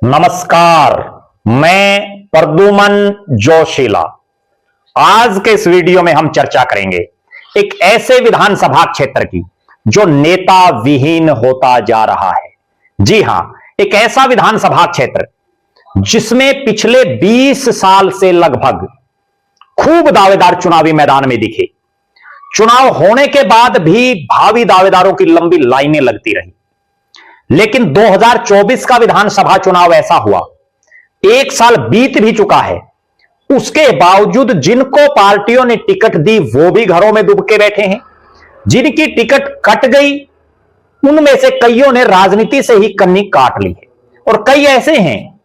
नमस्कार, मैं प्रद्युमन जोशीला। आज के इस वीडियो में हम चर्चा करेंगे एक ऐसे विधानसभा क्षेत्र की जो नेता विहीन होता जा रहा है। जी हां, एक ऐसा विधानसभा क्षेत्र जिसमें पिछले 20 साल से लगभग खूब दावेदार चुनावी मैदान में दिखे। चुनाव होने के बाद भी भावी दावेदारों की लंबी लाइनें लगती रही, लेकिन 2024 का विधानसभा चुनाव ऐसा हुआ, एक साल बीत भी चुका है, उसके बावजूद जिनको पार्टियों ने टिकट दी वो भी घरों में डूब के बैठे हैं। जिनकी टिकट कट गई उनमें से कईयों ने राजनीति से ही कन्नी काट ली है, और कई ऐसे हैं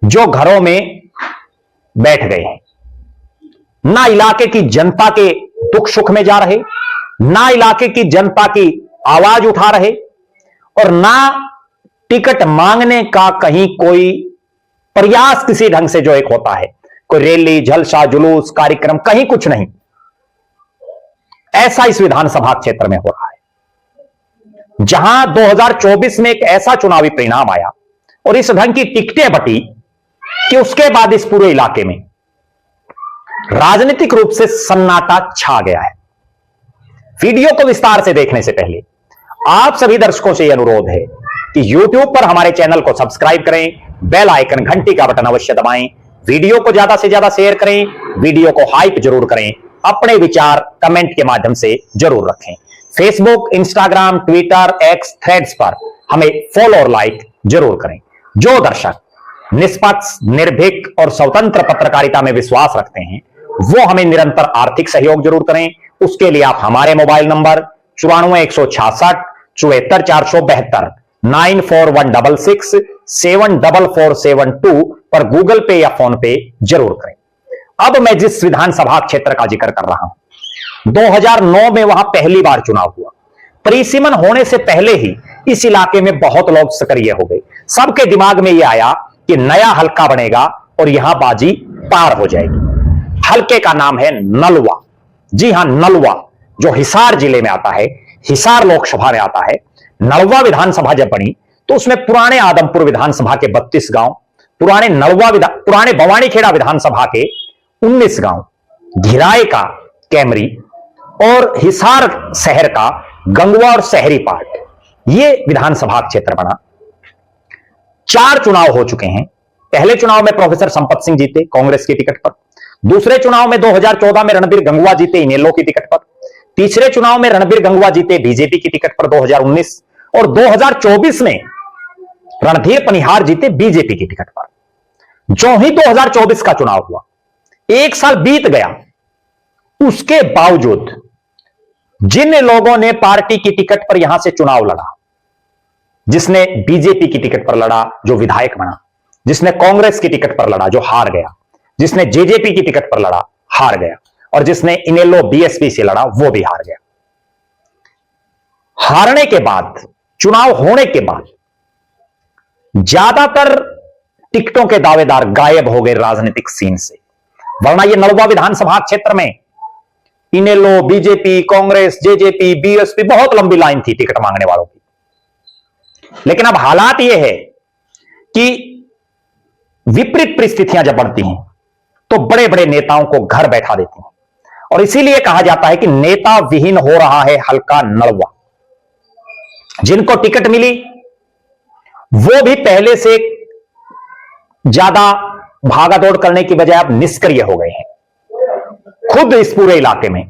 जो घरों में बैठ गए हैं। ना इलाके की जनता के दुख सुख में जा रहे, ना इलाके की जनता की आवाज उठा रहे, और ना टिकट मांगने का कहीं कोई प्रयास किसी ढंग से जो एक होता है, कोई रैली, जलसा, जुलूस, कार्यक्रम, कहीं कुछ नहीं। ऐसा इस विधानसभा क्षेत्र में हो रहा है, जहां 2024 में एक ऐसा चुनावी परिणाम आया और इस ढंग की टिकटें बटी कि उसके बाद इस पूरे इलाके में राजनीतिक रूप से सन्नाटा छा गया है। वीडियो को विस्तार से देखने से पहले आप सभी दर्शकों से यह अनुरोध है कि YouTube पर हमारे चैनल को सब्सक्राइब करें, बेल आइकन घंटी का बटन अवश्य दबाएं, वीडियो को ज्यादा से ज्यादा शेयर करें, वीडियो को हाइप जरूर करें, अपने विचार कमेंट के माध्यम से जरूर रखें। Facebook, Instagram, Twitter, x, threads पर हमें फॉलो और लाइक जरूर करें। जो दर्शक निष्पक्ष, निर्भीक और स्वतंत्र पत्रकारिता में विश्वास रखते हैं वो हमें निरंतर आर्थिक सहयोग जरूर करें। उसके लिए आप हमारे मोबाइल नंबर 94 166 74 472 94 166 74472 पर गूगल पे या फोन पे जरूर करें। अब मैं जिस विधानसभा क्षेत्र का जिक्र कर रहा हूं, 2009 में वहां पहली बार चुनाव हुआ। परिसीमन होने से पहले ही इस इलाके में बहुत लोग सक्रिय हो गए। सबके दिमाग में यह आया कि नया हलका बनेगा और यहां बाजी पार हो जाएगी। हलके का नाम है नलवा। जी हां, नलवा, जो हिसार जिले में आता है, हिसार लोकसभा में आता है। नलवा विधानसभा जब बनी तो उसमें पुराने आदमपुर विधानसभा के 32 गांव, पुराने भवानीखेड़ा विधानसभा के 19 गांव, घिराए का कैमरी और हिसार शहर का गंगवा और शहरी पार्ट, ये विधानसभा क्षेत्र बना। 4 चुनाव हो चुके हैं। पहले चुनाव में प्रोफेसर संपत सिंह जीते कांग्रेस की टिकट पर। दूसरे चुनाव में 2014 में रणबीर गंगवा जीते इनेलो की टिकट पर। तीसरे चुनाव में रणबीर गंगवा जीते बीजेपी की टिकट पर 2019, और 2024 में रणधीर पनिहार जीते बीजेपी की टिकट पर। जो ही 2024 का चुनाव हुआ, एक साल बीत गया, उसके बावजूद जिन लोगों ने पार्टी की टिकट पर यहां से चुनाव लड़ा, जिसने बीजेपी की टिकट पर लड़ा जो विधायक बना, जिसने कांग्रेस की टिकट पर लड़ा जो हार गया, जिसने जेजेपी की टिकट पर लड़ा हार गया, और जिसने इनेलो बीएसपी से लड़ा वो भी हार गया। हारने के बाद, चुनाव होने के बाद ज्यादातर टिकटों के दावेदार गायब हो गए राजनीतिक सीन से। वरना ये नलवा विधानसभा क्षेत्र में इनेलो, बीजेपी, कांग्रेस, जेजेपी, बीएसपी, बहुत लंबी लाइन थी टिकट मांगने वालों की। लेकिन अब हालात यह है कि विपरीत परिस्थितियां जब बढ़ती हैं तो बड़े बड़े नेताओं को घर बैठा देती हैं, और इसीलिए कहा जाता है कि नेता विहीन हो रहा है हल्का नलवा। जिनको टिकट मिली वो भी पहले से ज्यादा भागादौड़ करने की बजाय अब निष्क्रिय हो गए हैं। खुद इस पूरे इलाके में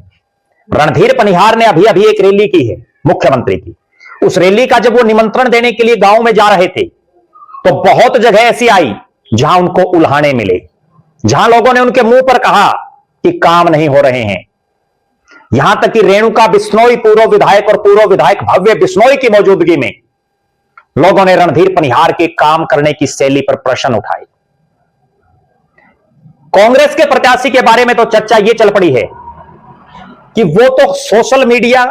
रणधीर पनिहार ने अभी अभी एक रैली की है मुख्यमंत्री की। उस रैली का जब वो निमंत्रण देने के लिए गांव में जा रहे थे तो बहुत जगह ऐसी आई जहां उनको उल्हाने मिले, जहां लोगों ने उनके मुंह पर कहा कि काम नहीं हो रहे हैं। यहां तक कि रेणुका बिश्नोई, पूर्व विधायक, और पूर्व विधायक भव्य बिश्नोई की मौजूदगी में लोगों ने रणधीर पनिहार के काम करने की शैली पर प्रश्न उठाए। कांग्रेस के प्रत्याशी के बारे में तो चर्चा यह चल पड़ी है कि वो तो सोशल मीडिया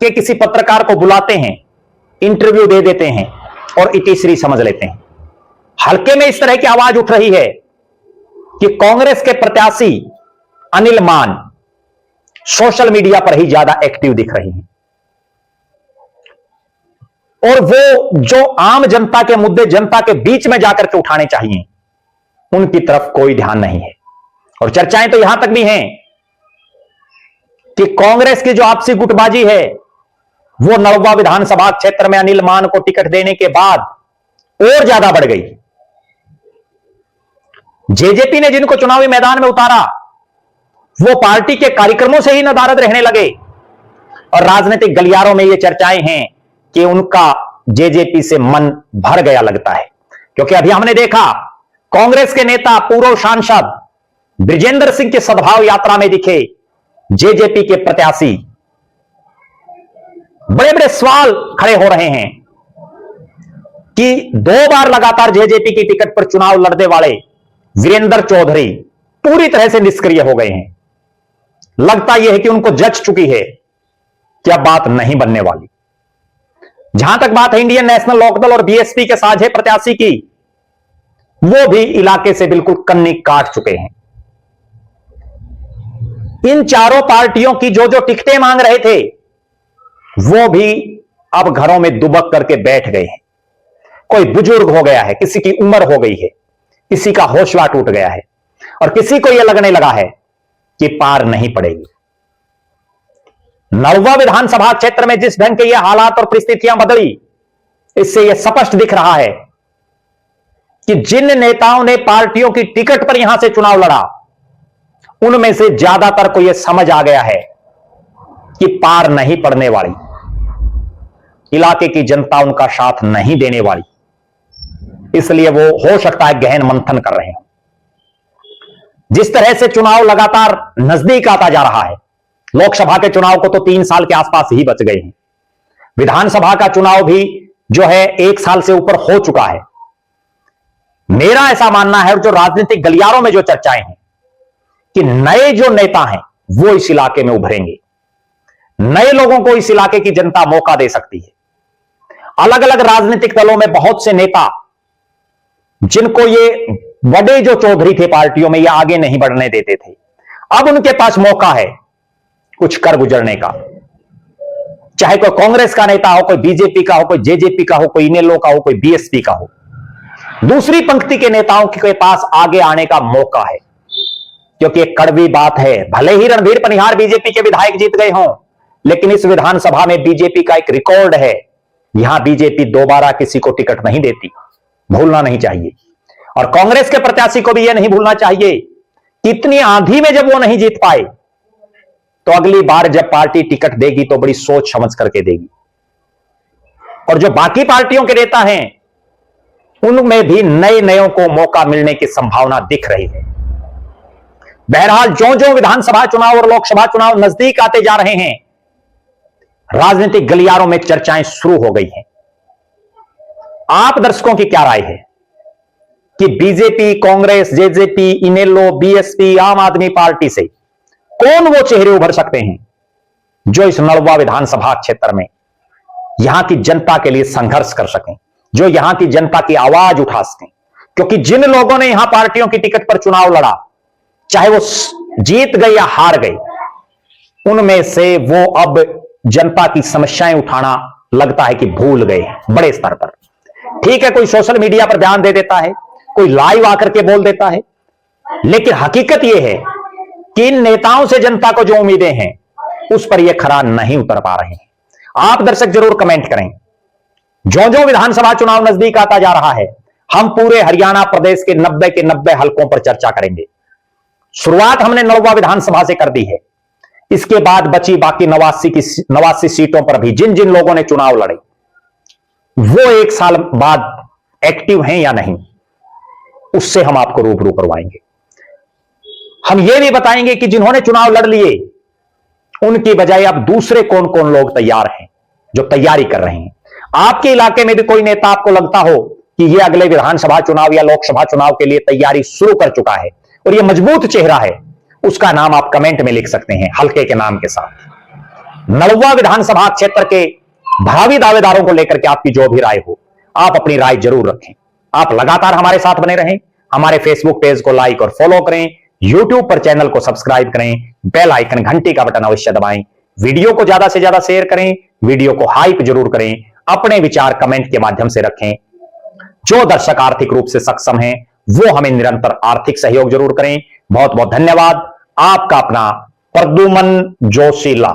के किसी पत्रकार को बुलाते हैं, इंटरव्यू दे देते हैं और इतिश्री समझ लेते हैं। हल्के में इस तरह की आवाज उठ रही है कि कांग्रेस के प्रत्याशी अनिल मान सोशल मीडिया पर ही ज्यादा एक्टिव दिख रही हैं। और वो जो आम जनता के मुद्दे जनता के बीच में जाकर के उठाने चाहिए, उनकी तरफ कोई ध्यान नहीं है। और चर्चाएं तो यहां तक भी हैं कि कांग्रेस की जो आपसी गुटबाजी है वो नलवा विधानसभा क्षेत्र में अनिल मान को टिकट देने के बाद और ज्यादा बढ़ गई। जेजेपी ने जिनको चुनावी मैदान में उतारा वो पार्टी के कार्यक्रमों से ही नदारद रहने लगे और राजनीतिक गलियारों में ये चर्चाएं हैं कि उनका जेजेपी से मन भर गया लगता है। क्योंकि अभी हमने देखा कांग्रेस के नेता पूर्व सांसद बृजेंद्र सिंह की सद्भाव यात्रा में दिखे जेजेपी के प्रत्याशी। बड़े बड़े सवाल खड़े हो रहे हैं कि 2 बार लगातार जेजेपी की टिकट पर चुनाव लड़ने वाले वीरेंद्र चौधरी पूरी तरह से निष्क्रिय हो गए हैं। लगता यह है कि उनको जच चुकी है कि अब बात नहीं बनने वाली। जहां तक बात है इंडियन नेशनल लोकदल और बीएसपी के साझे प्रत्याशी की, वो भी इलाके से बिल्कुल कन्नी काट चुके हैं। इन चारों पार्टियों की जो जो टिकटें मांग रहे थे वो भी अब घरों में दुबक करके बैठ गए हैं। कोई बुजुर्ग हो गया है, किसी की उम्र हो गई है, किसी का हौसला टूट गया है और किसी को यह लगने लगा है कि पार नहीं पड़ेगी। नलवा विधानसभा क्षेत्र में जिस ढंग के ये हालात और परिस्थितियां बदली, इससे यह स्पष्ट दिख रहा है कि जिन नेताओं ने पार्टियों की टिकट पर यहां से चुनाव लड़ा, उनमें से ज्यादातर को यह समझ आ गया है कि पार नहीं पड़ने वाली, इलाके की जनता उनका साथ नहीं देने वाली। इसलिए वो हो सकता है गहन मंथन कर रहे हैं। जिस तरह से चुनाव लगातार नजदीक आता जा रहा है, लोकसभा के चुनाव को तो 3 साल के आसपास ही बच गए हैं, विधानसभा का चुनाव भी जो है 1 साल से ऊपर हो चुका है। मेरा ऐसा मानना है और जो राजनीतिक गलियारों में जो चर्चाएं हैं कि नए जो नेता हैं वो इस इलाके में उभरेंगे, नए लोगों को इस इलाके की जनता मौका दे सकती है। अलग अलग राजनीतिक दलों में बहुत से नेता जिनको ये बड़े जो चौधरी थे पार्टियों में, ये आगे नहीं बढ़ने देते थे, अब उनके पास मौका है कुछ कर गुजरने का। चाहे कोई कांग्रेस का नेता हो, कोई बीजेपी का हो, कोई जेजेपी का हो, कोई इनेलो का हो, कोई बीएसपी का हो, दूसरी पंक्ति के नेताओं के पास आगे आने का मौका है। क्योंकि एक कड़वी बात है, भले ही रणधीर पनिहार बीजेपी के विधायक जीत गए हों, लेकिन इस विधानसभा में बीजेपी का एक रिकॉर्ड है, यहां बीजेपी दोबारा किसी को टिकट नहीं देती, भूलना नहीं चाहिए। और कांग्रेस के प्रत्याशी को भी यह नहीं भूलना चाहिए कि इतनी आंधी में जब वो नहीं जीत पाए, तो अगली बार जब पार्टी टिकट देगी तो बड़ी सोच समझ करके देगी। और जो बाकी पार्टियों के नेता हैं, उनमें भी नए नयों को मौका मिलने की संभावना दिख रही है। बहरहाल ज्यों ज्यों विधानसभा चुनाव और लोकसभा चुनाव नजदीक आते जा रहे हैं, राजनीतिक गलियारों में चर्चाएं शुरू हो गई हैं। आप दर्शकों की क्या राय है कि बीजेपी, कांग्रेस, जेजेपी, इनेलो, बीएसपी, आम आदमी पार्टी से कौन वो चेहरे उभर सकते हैं जो इस नलवा विधानसभा क्षेत्र में यहां की जनता के लिए संघर्ष कर सकें, जो यहां की जनता की आवाज उठा सकें? क्योंकि जिन लोगों ने यहां पार्टियों की टिकट पर चुनाव लड़ा, चाहे वो जीत गए या हार गए, उनमें से वो अब जनता की समस्याएं उठाना लगता है कि भूल गए हैं बड़े स्तर पर। ठीक है, कोई सोशल मीडिया पर बयान दे देता है, कोई लाइव आकर के बोल देता है, लेकिन हकीकत यह है कि इन नेताओं से जनता को जो उम्मीदें हैं उस पर यह खरा नहीं उतर पा रहे हैं। आप दर्शक जरूर कमेंट करें। जो जो विधानसभा चुनाव नजदीक आता जा रहा है, हम पूरे हरियाणा प्रदेश के 90 के 90 हलकों पर चर्चा करेंगे। शुरुआत हमने नलवा विधानसभा से कर दी है, इसके बाद बची बाकी 89 सीटों पर भी जिन जिन लोगों ने चुनाव लड़े वो 1 साल बाद एक्टिव हैं या नहीं, उससे हम आपको रूबरू करवाएंगे। हम यह भी बताएंगे कि जिन्होंने चुनाव लड़ लिए, उनकी बजाय अब दूसरे कौन कौन लोग तैयार हैं जो तैयारी कर रहे हैं। आपके इलाके में भी कोई नेता आपको लगता हो कि यह अगले विधानसभा चुनाव या लोकसभा चुनाव के लिए तैयारी शुरू कर चुका है और यह मजबूत चेहरा है, उसका नाम आप कमेंट में लिख सकते हैं हल्के के नाम के साथ। नलवा विधानसभा क्षेत्र के भावी दावेदारों को लेकर के आपकी जो भी राय हो, आप अपनी राय जरूर रखें। आप लगातार हमारे साथ बने रहें, हमारे फेसबुक पेज को लाइक और फॉलो करें, यूट्यूब पर चैनल को सब्सक्राइब करें, बेल आइकन घंटी का बटन अवश्य दबाएं, वीडियो को ज्यादा से ज्यादा शेयर करें, वीडियो को हाइप जरूर करें अपने विचार कमेंट के माध्यम से रखें। जो दर्शक आर्थिक रूप से सक्षम हैं वो हमें निरंतर आर्थिक सहयोग जरूर करें। बहुत बहुत धन्यवाद। आपका अपना प्रद्युमन जोशीला।